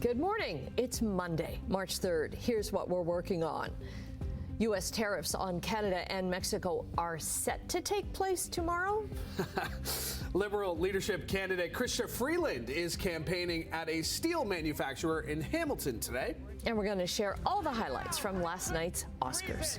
Good morning. It's Monday, March 3rd. Here's what we're working on. U.S. tariffs on Canada and Mexico are set to take place tomorrow. Liberal leadership candidate Chrystia Freeland is campaigning at a steel manufacturer in Hamilton today. And we're going to share all the highlights from last night's Oscars.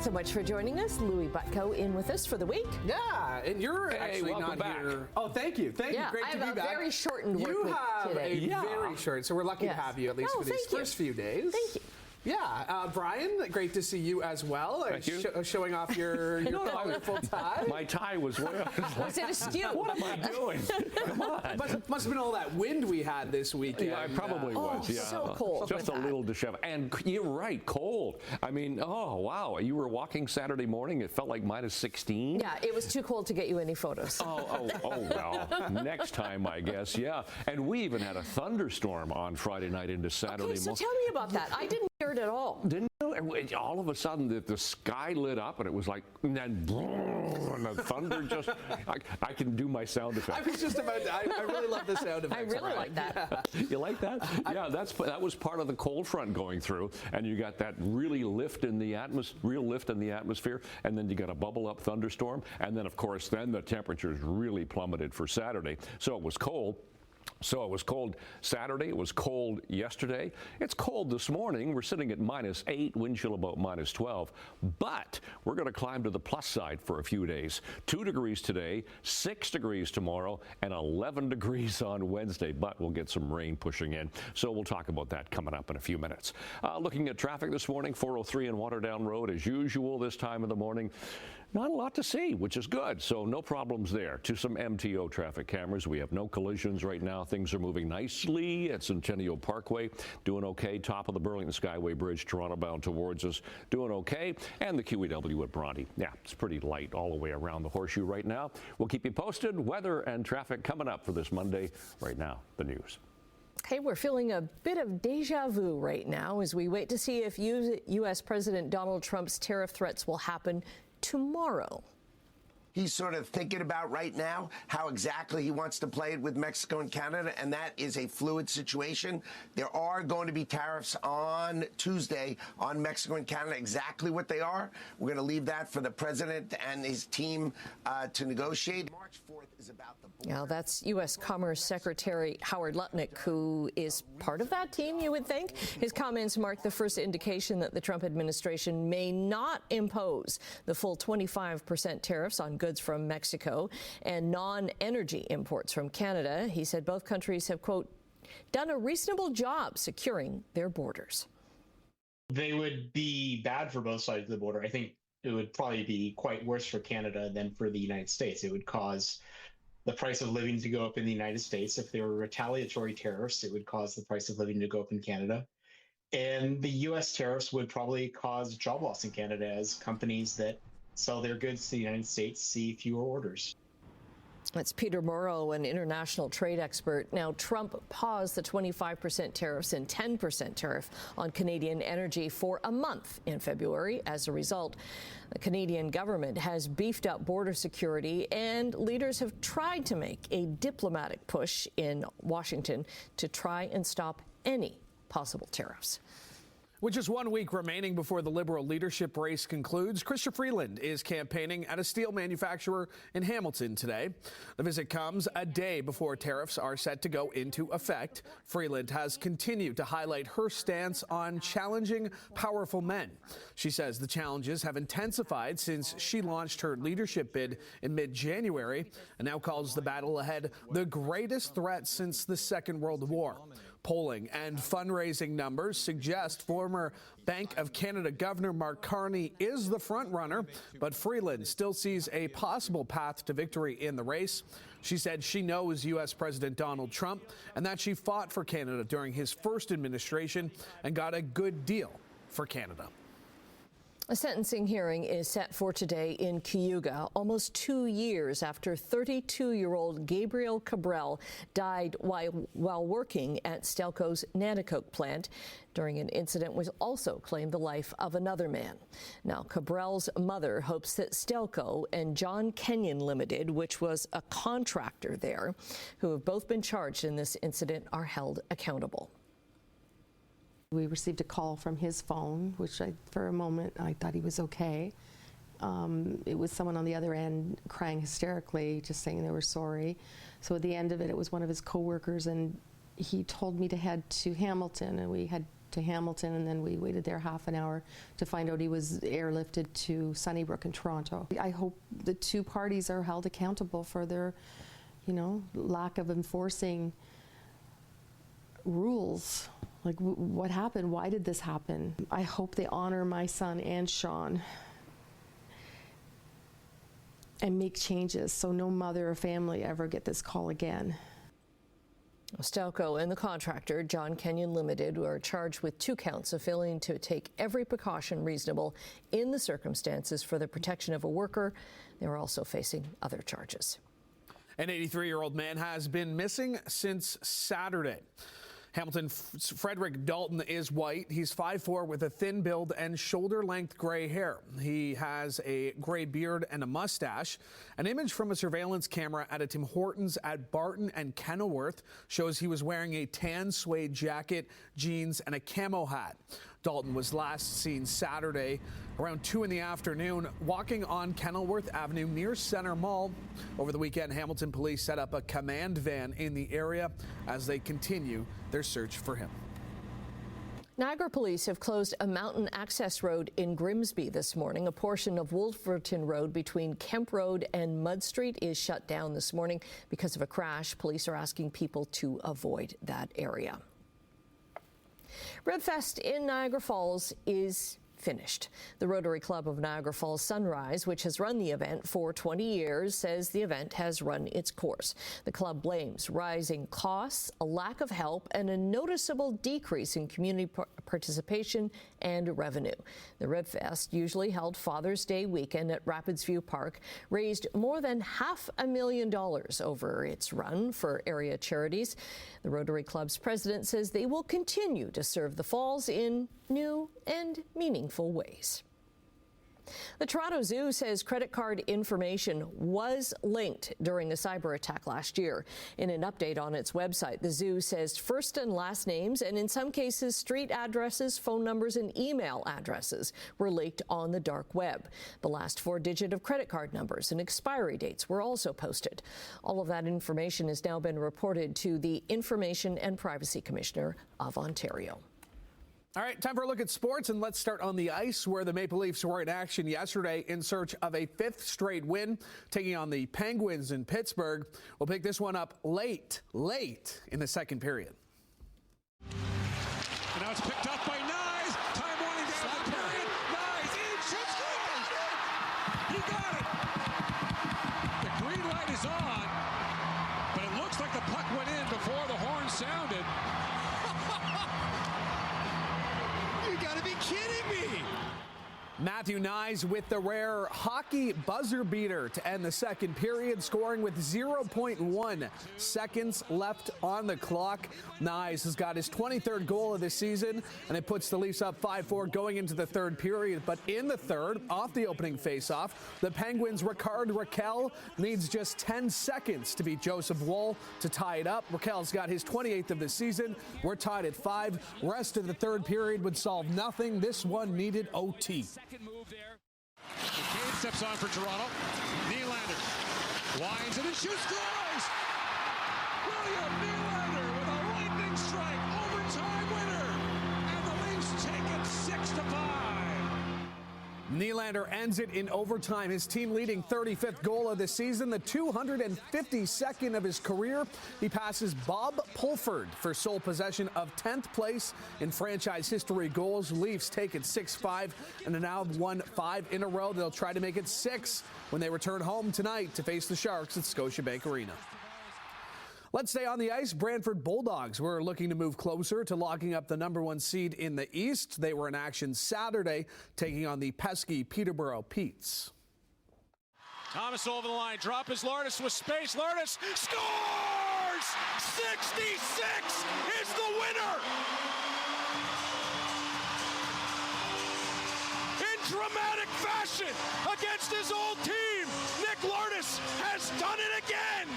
So much for joining us. Louis Butko in with us for the week. Yeah, and you're actually not back here. Oh, thank you. Thank you. Great to be back. I have a very shortened work You week have today. a very short, so we're lucky to have you at least for these first few days. Thank you. Yeah, Brian, great to see you as well. Thank you. Showing off your colorful tie. My tie was way off. Was it askew? What am I doing? Come on. Must have been all that wind we had this weekend. Yeah, it probably was. Yeah. So cold. Just a little disheveled. And you're right, cold. I mean, oh, wow. You were walking Saturday morning. It felt like minus 16. Yeah, it was too cold to get you any photos. Oh, well, next time, I guess, yeah. And we even had a thunderstorm on Friday night into Saturday morning. Okay, so tell me about that. I didn't hear it at all. Didn't you? All of a sudden, the sky lit up, and it was like, and then, and the thunder just, I can do my sound effects. I was just about to, I really love the sound effects. I really like that. Yeah. You like that? Yeah, that was part of the cold front going through, and you got that really lift in the atmosphere, and then you got a bubble up thunderstorm, and then, of course, then the temperatures really plummeted for Saturday, so it was cold. So it was cold Saturday. It was cold yesterday. It's cold this morning. We're sitting at minus 8, wind chill about minus 12. But we're going to climb to the plus side for a few days. 2 degrees today, 6 degrees tomorrow, and 11 degrees on Wednesday. But we'll get some rain pushing in. So we'll talk about that coming up in a few minutes. Looking at traffic this morning, 403 and Waterdown Road as usual this time of the morning. Not a lot to see, which is good. So no problems there. To some MTO traffic cameras. We have no collisions right now. Things are moving nicely at Centennial Parkway. Doing okay. Top of the Burlington Skyway Bridge, Toronto bound towards us. Doing okay. And the QEW at Bronte. Yeah, it's pretty light all the way around the horseshoe right now. We'll keep you posted. Weather and traffic coming up for this Monday. Right now, the news. Hey, we're feeling a bit of deja vu right now as we wait to see if U.S. President Donald Trump's tariff threats will happen tomorrow. He's sort of thinking about right now how exactly he wants to play it with Mexico and Canada, and that is a fluid situation. There are going to be tariffs on Tuesday on Mexico and Canada. Exactly what they are, we're going to leave that for the president and his team to negotiate. March 4th is about the border. Now, that's U.S. Commerce Secretary Howard Lutnick, who is part of that team, you would think. His comments mark the first indication that the Trump administration may not impose the full 25% tariffs on goods from Mexico and non-energy imports from Canada. He said both countries have, quote, done a reasonable job securing their borders. They would be bad for both sides of the border. I think it would probably be quite worse for Canada than for the United States. It would cause the price of living to go up in the United States. If there were retaliatory tariffs, it would cause the price of living to go up in Canada. And the U.S. tariffs would probably cause job loss in Canada as companies that sell their goods to the United States see fewer orders. That's Peter Morrow, an international trade expert. Now, Trump paused the 25% tariffs and 10% tariff on Canadian energy for a month in February. As a result, the Canadian government has beefed up border security, and leaders have tried to make a diplomatic push in Washington to try and stop any possible tariffs. With just 1 week remaining before the Liberal leadership race concludes, Chrystia Freeland is campaigning at a steel manufacturer in Hamilton today. The visit comes a day before tariffs are set to go into effect. Freeland has continued to highlight her stance on challenging powerful men. She says the challenges have intensified since she launched her leadership bid in mid-January and now calls the battle ahead the greatest threat since the Second World War. Polling and fundraising numbers suggest former Bank of Canada Governor Mark Carney is the front runner, but Freeland still sees a possible path to victory in the race. She said she knows U.S. President Donald Trump and that she fought for Canada during his first administration and got a good deal for Canada. A sentencing hearing is set for today in Cayuga, almost 2 years after 32-year-old Gabriel Cabral died while working at Stelco's Nanticoke plant during an incident which also claimed the life of another man. Now, Cabral's mother hopes that Stelco and John Kenyon Limited, which was a contractor there, who have both been charged in this incident, are held accountable. We received a call from his phone, which for a moment I thought he was okay. It was someone on the other end crying hysterically, just saying they were sorry. So at the end of it, it was one of his coworkers, and he told me to head to Hamilton, and we head to Hamilton, and then we waited there half an hour to find out he was airlifted to Sunnybrook in Toronto. I hope the two parties are held accountable for their, lack of enforcing rules. Like, what happened? Why did this happen? I hope they honor my son and Sean and make changes so no mother or family ever get this call again. Stelco and the contractor, John Kenyon Limited, were charged with 2 counts of failing to take every precaution reasonable in the circumstances for the protection of a worker. They were also facing other charges. An 83-year-old man has been missing since Saturday. Hamilton Frederick Dalton is white. He's 5'4" with a thin build and shoulder-length gray hair. He has a gray beard and a mustache. An image from a surveillance camera at a Tim Hortons at Barton and Kenilworth shows he was wearing a tan suede jacket, jeans, and a camo hat. Dalton was last seen Saturday around 2 in the afternoon walking on Kenilworth Avenue near Center Mall. Over the weekend, Hamilton police set up a command van in the area as they continue their search for him. Niagara police have closed a mountain access road in Grimsby this morning. A portion of Wolverton Road between Kemp Road and Mud Street is shut down this morning because of a crash. Police are asking people to avoid that area. Redfest in Niagara Falls is finished. The Rotary Club of Niagara Falls Sunrise, which has run the event for 20 years, says the event has run its course. The club blames rising costs, a lack of help, and a noticeable decrease in community participation and revenue. The Redfest, usually held Father's Day weekend at Rapids View Park, raised more than $500,000 over its run for area charities. The Rotary Club's president says they will continue to serve the Falls in new and meaningful ways. The Toronto Zoo says credit card information was linked during a cyber attack last year. In an update on its website, the zoo says first and last names and in some cases street addresses, phone numbers and email addresses were leaked on the dark web. The last 4 digits of credit card numbers and expiry dates were also posted. All of that information has now been reported to the Information and Privacy Commissioner of Ontario. All right, time for a look at sports, and let's start on the ice, where the Maple Leafs were in action yesterday in search of a 5th straight win, taking on the Penguins in Pittsburgh. We'll pick this one up late in the second period. And now it's picked up by Nyes. Time winding down the period. Nyes in, shoots, he got it. The green light is on, but it looks like the puck went in before the horn sounded. Gotta be kidding me! Matthew Nyes with the rare hockey buzzer beater to end the second period, scoring with 0.1 seconds left on the clock. Nyes has got his 23rd goal of the season, and it puts the Leafs up 5-4 going into the third period. But in the third, off the opening faceoff, the Penguins' Ricard Raquel needs just 10 seconds to beat Joseph Woll to tie it up. Raquel's got his 28th of the season. We're tied at 5. Rest of the third period would solve nothing. This one needed OT. Move there. McCabe steps on for Toronto. Nylander winds it and shoots, scores! William Nylander with a lightning strike, overtime winner, and the Leafs take it 6-5. Nylander ends it in overtime, his team-leading 35th goal of the season, the 252nd of his career. He passes Bob Pulford for sole possession of 10th place in franchise history goals. Leafs take it 6-5 and have now won 5 in a row. They'll try to make it 6 when they return home tonight to face the Sharks at Scotiabank Arena. Let's stay on the ice. Brantford Bulldogs were looking to move closer to locking up the #1 seed in the East. They were in action Saturday, taking on the pesky Peterborough Petes. Thomas over the line. Drop is Lourdes with space. Lourdes scores! 66 is the winner! In dramatic fashion against his old team, Nick Lourdes has done it again!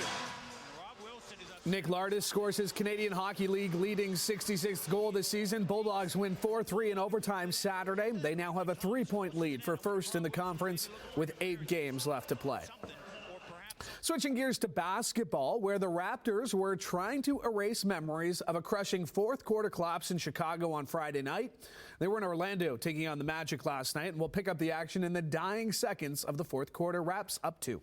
Nick Lourdes scores his Canadian Hockey League leading 66th goal this season. Bulldogs win 4-3 in overtime Saturday. They now have a 3-point lead for first in the conference with 8 games left to play. Switching gears to basketball, where the Raptors were trying to erase memories of a crushing fourth quarter collapse in Chicago on Friday night. They were in Orlando taking on the Magic last night, and we'll pick up the action in the dying seconds of the fourth quarter. Raps up 2.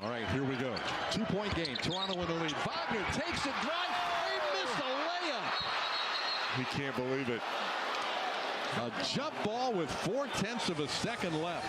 All right, here we go. 2-point game. Toronto in the lead. Wagner takes a drive. He missed a layup. He can't believe it. A jump ball with 0.4 of a second left.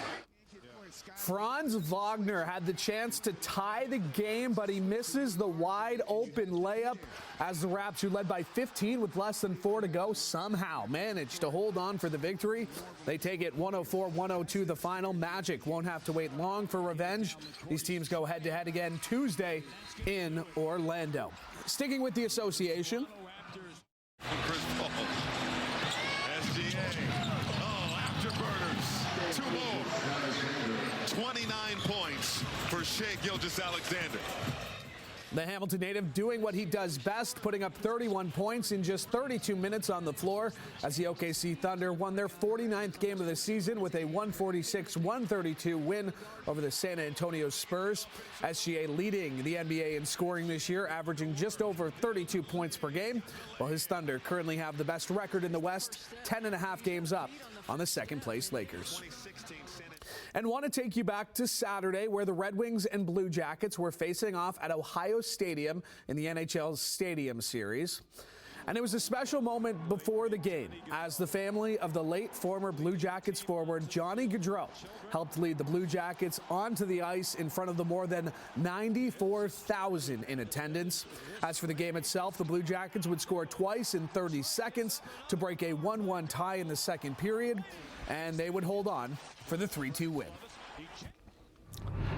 Franz Wagner had the chance to tie the game, but he misses the wide open layup as the Raps, who led by 15 with less than 4 to go, somehow managed to hold on for the victory. They take it 104-102 the final. Magic won't have to wait long for revenge. These teams go head-to-head again Tuesday in Orlando. Sticking with the association. Chris Paul. SGA. Oh, afterburners. 2 more. 29 points for Shai Gilgeous-Alexander. The Hamilton native doing what he does best, putting up 31 points in just 32 minutes on the floor as the OKC Thunder won their 49th game of the season with a 146-132 win over the San Antonio Spurs. SGA leading the NBA in scoring this year, averaging just over 32 points per game, while his Thunder currently have the best record in the West, 10.5 games up on the second-place Lakers. And want to take you back to Saturday, where the Red Wings and Blue Jackets were facing off at Ohio Stadium in the NHL's Stadium Series. And it was a special moment before the game as the family of the late former Blue Jackets forward Johnny Gaudreau helped lead the Blue Jackets onto the ice in front of the more than 94,000 in attendance. As for the game itself, the Blue Jackets would score twice in 30 seconds to break a 1-1 tie in the second period, and they would hold on for the 3-2 win.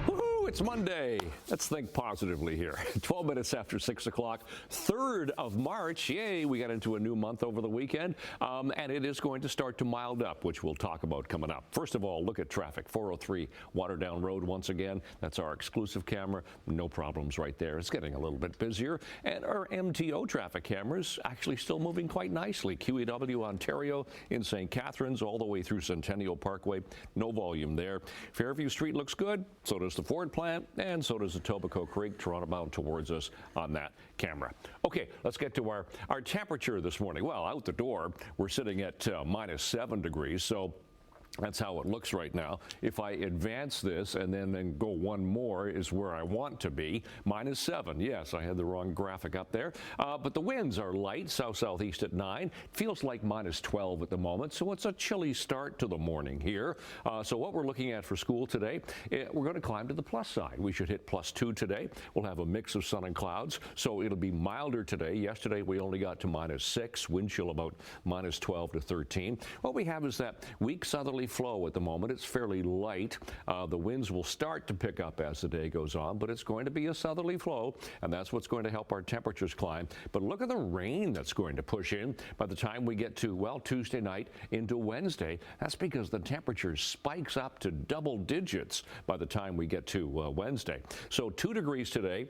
Woohoo, it's Monday. Let's think positively here. 12 minutes after 6 o'clock, 3rd of March. Yay, we got into a new month over the weekend, and it is going to start to mild up, which we'll talk about coming up. First of all, look at traffic. 403 Waterdown Road once again. That's our exclusive camera. No problems right there. It's getting a little bit busier. And our MTO traffic cameras actually still moving quite nicely. QEW Ontario in St. Catharines all the way through Centennial Parkway. No volume there. Fairview Street looks good. So does the Ford plant, and so does the Etobicoke Creek, Toronto bound towards us on that camera. Okay, let's get to our temperature this morning. Well, out the door, we're sitting at -7 degrees, so that's how it looks right now. If I advance this and then go one more is where I want to be. -7. Yes, I had the wrong graphic up there. But the winds are light, south-southeast at 9. Feels like -12 at the moment, so it's a chilly start to the morning here. So what we're looking at for school today, we're going to climb to the plus side. We should hit +2 today. We'll have a mix of sun and clouds, so it'll be milder today. Yesterday we only got to -6, wind chill about -12 to 13. What we have is that weak southerly flow at the moment. It's fairly light. The winds will start to pick up as the day goes on, but it's going to be a southerly flow, and that's what's going to help our temperatures climb. But look at the rain that's going to push in by the time we get to, well, Tuesday night into Wednesday. That's because the temperature spikes up to double digits by the time we get to Wednesday. So 2 degrees today.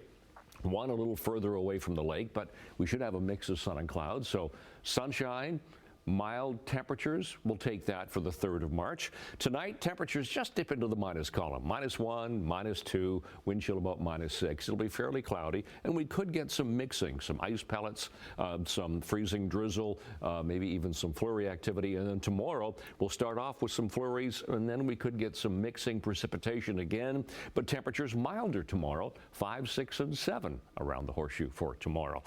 One a little further away from the lake, but we should have a mix of sun and clouds. So sunshine, mild temperatures, we'll take that for the 3rd of March. Tonight, temperatures just dip into the minus column. -1, -2, wind chill about -6. It'll be fairly cloudy, and we could get some mixing, some ice pellets, some freezing drizzle, maybe even some flurry activity. And then tomorrow, we'll start off with some flurries, and then we could get some mixing precipitation again. But temperatures milder tomorrow, 5, 6, and 7 around the horseshoe for tomorrow.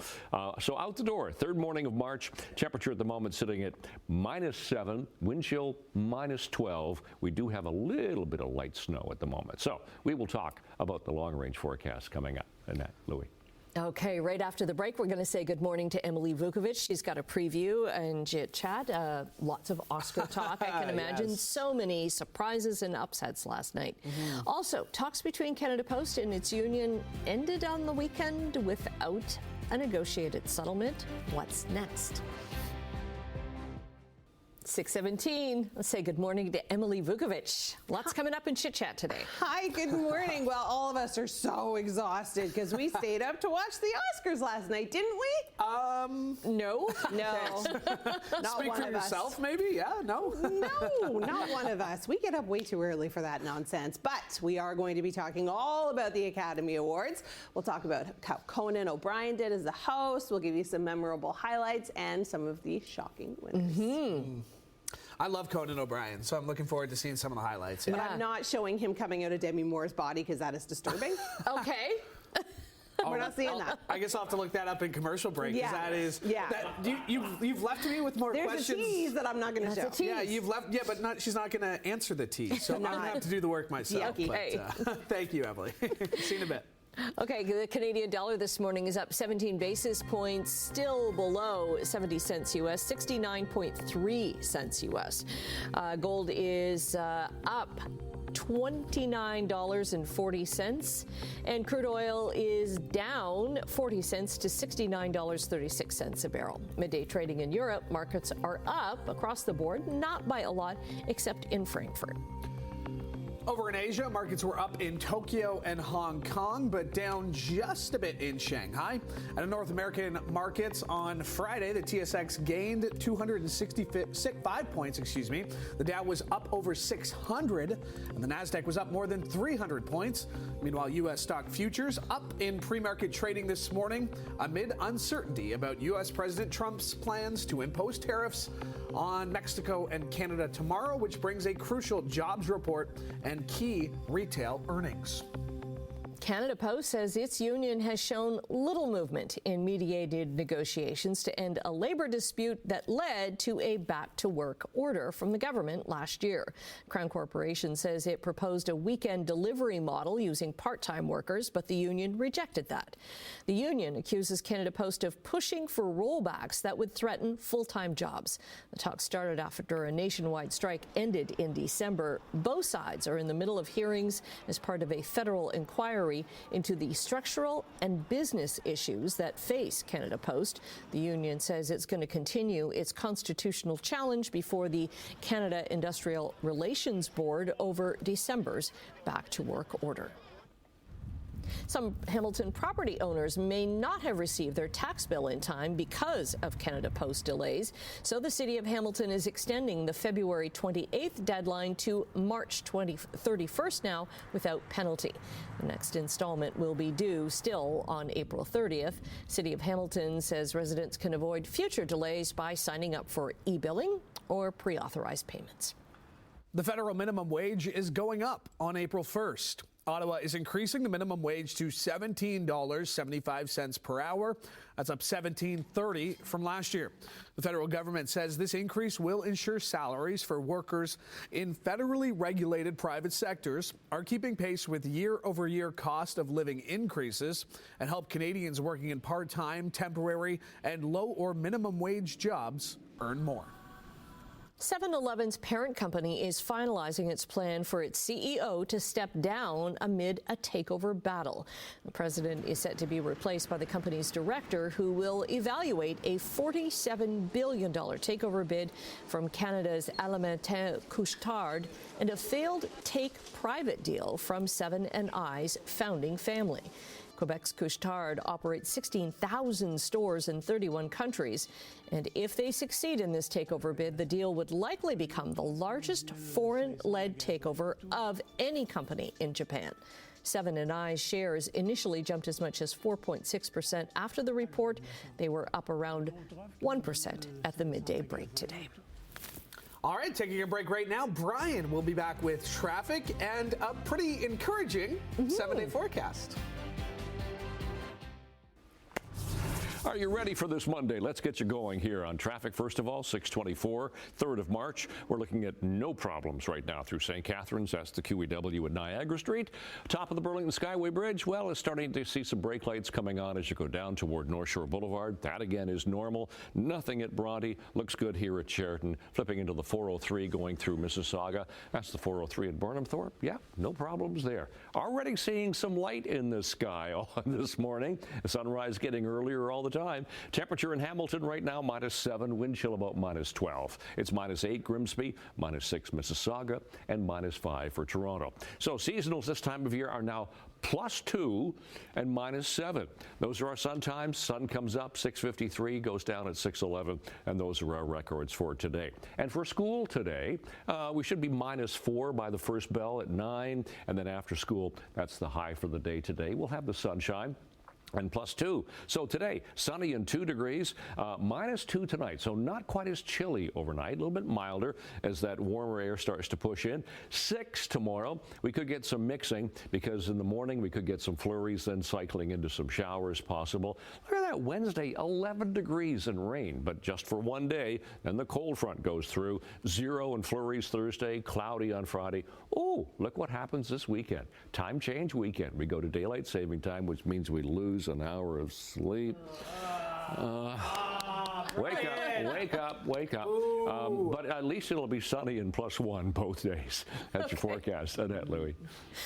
So out the door, 3rd morning of March, temperature at the moment sitting at -7, wind chill -12. We do have a little bit of light snow at the moment. So we will talk about the long range forecast coming up. And that, Louis. Okay, right after the break, we're going to say good morning to Emily Vukovic. She's got a preview and chat. Lots of Oscar talk, I can imagine. Yes. So many surprises and upsets last night. Also, talks between Canada Post and its union ended on the weekend without a negotiated settlement. What's next? 6:17. Let's say good morning to Emily Vukovic. Lots coming up in Chit Chat today. Hi, good morning. Well, all of us are so exhausted because we stayed up to watch the Oscars last night, didn't we? No. Not Speak one for of us. yourself, maybe? Yeah, no. No, not one of us. We get up way too early for that nonsense. But we are going to be talking all about the Academy Awards. We'll talk about how Conan O'Brien did as the host. We'll give you some memorable highlights and some of the shocking winners. I love Conan O'Brien, so I'm looking forward to seeing some of the highlights. But I'm not showing him coming out of Demi Moore's body because that is disturbing. Okay. We're not seeing that. I guess I'll have to look that up in commercial break. 'Cause Yeah. that is. Yeah. You've left me with more There's questions. a tease that I'm not going to show. That's a tease. Yeah, you've left. Yeah, but she's not going to answer the tease, so I'm going to have to do the work myself. Yucky. But, thank you, Emily. See you in a bit. Okay, the Canadian dollar this morning is up 17 basis points, still below 70 cents U.S., 69.3 cents U.S. Gold is up $29.40, and crude oil is down 40 cents to $69.36 a barrel. Midday trading in Europe, markets are up across the board, not by a lot, except in Frankfurt. Over in Asia, markets were up in Tokyo and Hong Kong, but down just a bit in Shanghai. And in North American markets on Friday, the TSX gained 265 points, The Dow was up over 600, and the Nasdaq was up more than 300 points. Meanwhile, U.S. stock futures up in pre-market trading this morning amid uncertainty about U.S. President Trump's plans to impose tariffs on Mexico and Canada tomorrow, which brings a crucial jobs report and key retail earnings. Canada Post says its union has shown little movement in mediated negotiations to end a labor dispute that led to a back-to-work order from the government last year. Crown Corporation says it proposed a weekend delivery model using part-time workers, but the union rejected that. The union accuses Canada Post of pushing for rollbacks that would threaten full-time jobs. The talks started after a nationwide strike ended in December. Both sides are in the middle of hearings as part of a federal inquiry into the structural and business issues that face Canada Post. The union says it's going to continue its constitutional challenge before the Canada Industrial Relations Board over December's back-to-work order. Some Hamilton property owners may not have received their tax bill in time because of Canada Post delays. So the City of Hamilton is extending the February 28th deadline to March 31st now without penalty. The next installment will be due still on April 30th. City of Hamilton says residents can avoid future delays by signing up for e-billing or pre-authorized payments. The federal minimum wage is going up on April 1st. Ottawa is increasing the minimum wage to $17.75 per hour. That's up $17.30 from last year. The federal government says this increase will ensure salaries for workers in federally regulated private sectors are keeping pace with year-over-year cost of living increases and help Canadians working in part-time, temporary, and low or minimum wage jobs earn more. 7-Eleven's parent company is finalizing its plan for its CEO to step down amid a takeover battle. The president is set to be replaced by the company's director, who will evaluate a $47 billion takeover bid from Canada's Alimentaire Couche-Tard and a failed take-private deal from 7 & I's founding family. Quebec's Couche-Tard operates 16,000 stores in 31 countries. And if they succeed in this takeover bid, the deal would likely become the largest foreign-led takeover of any company in Japan. 7 & I's shares initially jumped as much as 4.6% after the report. They were up around 1% at the midday break today. All right, taking a break right now. Brian will be back with traffic and a pretty encouraging 7-day forecast. Are you ready for this Monday? Let's get you going here on traffic. First of all, 624, 3rd of March. We're looking at no problems right now through St. Catharines. That's the QEW at Niagara Street. Top of the Burlington Skyway Bridge, well, it's starting to see some brake lights coming on as you go down toward North Shore Boulevard. That again is normal. Nothing at Bronte. Looks good here at Sheraton. Flipping into the 403 going through Mississauga. That's the 403 at Burnhamthorpe. Yeah, no problems there. Already seeing some light in the sky this morning. The sunrise getting earlier all the time. Temperature in Hamilton right now -7, wind chill about -12. It's -8 Grimsby, -6 Mississauga, and -5 for Toronto. So seasonals this time of year are now +2 and -7. Those are our sun times. Sun comes up 6:53, goes down at 6:11, and those are our records for today. And for school today, we should be -4 by the first bell at 9, and then after school, that's the high for the day today. We'll have the sunshine. And +2. So today, sunny and 2 degrees, -2 tonight. So not quite as chilly overnight, a little bit milder as that warmer air starts to push in. 6 tomorrow. We could get some mixing because in the morning we could get some flurries, then cycling into some showers possible. Look at that Wednesday, 11 degrees and rain, but just for one day. Then the cold front goes through. 0 and flurries Thursday, cloudy on Friday. Oh, look what happens this weekend. Time change weekend. We go to daylight saving time, which means we lose an hour of sleep. Wake up. But at least it'll be sunny and +1 both days. That's your forecast. Annette, Louie.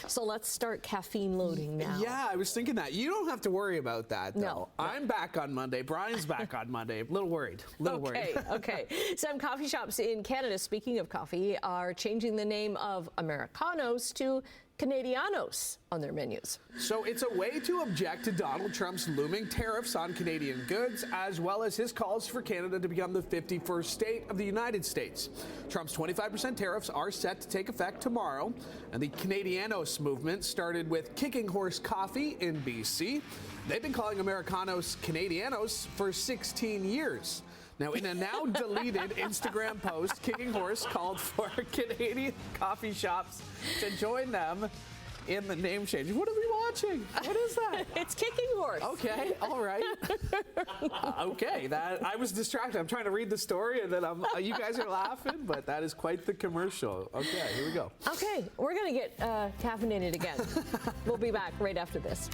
So let's start caffeine loading now. Yeah, I was thinking that. You don't have to worry about that, though. No. I'm back on Monday. Brian's back on Monday. A little worried. Okay. Some coffee shops in Canada, speaking of coffee, are changing the name of Americanos to Canadianos on their menus. So it's a way to object to Donald Trump's looming tariffs on Canadian goods, as well as his calls for Canada to become the 51st state of the United States. Trump's 25% tariffs are set to take effect tomorrow, and the Canadianos movement started with Kicking Horse Coffee in BC. They've been calling Americanos Canadianos for 16 years. Now, in a now deleted Instagram post, Kicking Horse called for Canadian coffee shops to join them in the name change. What are we watching? What is that? It's Kicking Horse. Okay, all right. Okay, that I was distracted. I'm trying to read the story, and then you guys are laughing, but that is quite the commercial. Okay, here we go. Okay, we're going to get caffeinated again. We'll be back right after this.